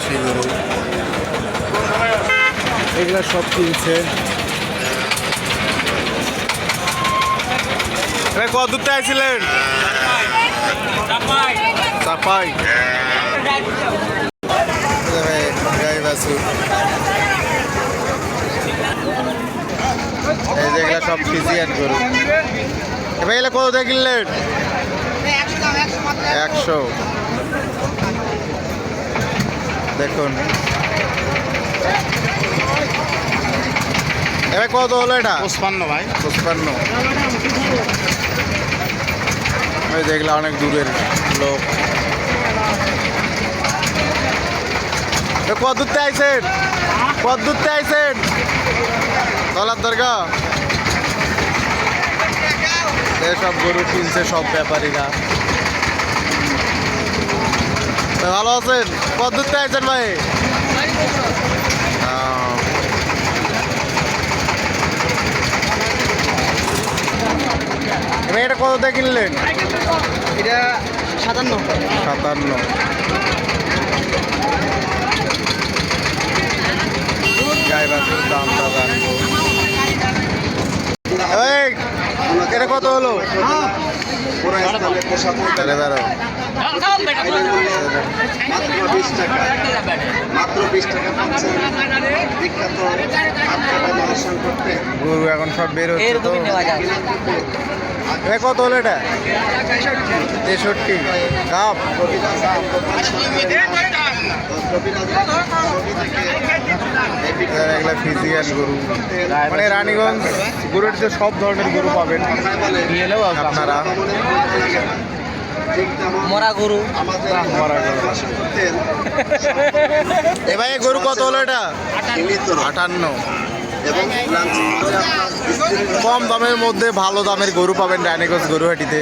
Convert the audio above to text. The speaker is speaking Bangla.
দেশি গরু, এগুলো সব কিনছে। কত দূর চাইছিলেন? চাপাই গাই বাছুর, এই যেগুলো সব ফিজিয়ান গরু। এবার এগুলো কত দিয়ে কিনলেন? 100। দেখুন এবার কত হলো এটা? 55 ভাই। 55। ওই দেখলে অনেক দূরের লোক। কত দূরতে আইছেন? কত দূরতে আইছেন? তলার দরগা সব গরু কিনছে সব ব্যাপারীরা। ভালো আছেন? কত দূরতে আইছেন ভাই? এটা কত দিয়ে কিনলেন? এটা 57। 57। গাই বাছুর দামটা জানবো। এটা কত হলো? 13। গরু এখন সব বের হচ্ছে তো। কত হলো এটা? 63। কাপ এগুলা ফিজিয়ান গরু, মানে রানীগঞ্জ গরুর যে সব ধরনের গরু পাবেন আপনারা। মরা গরু। এ ভাই গরু কত হলো এটা? 58। কম দামের মধ্যে ভালো দামের গরু পাবেন রানীগঞ্জ গরুহাটিতে।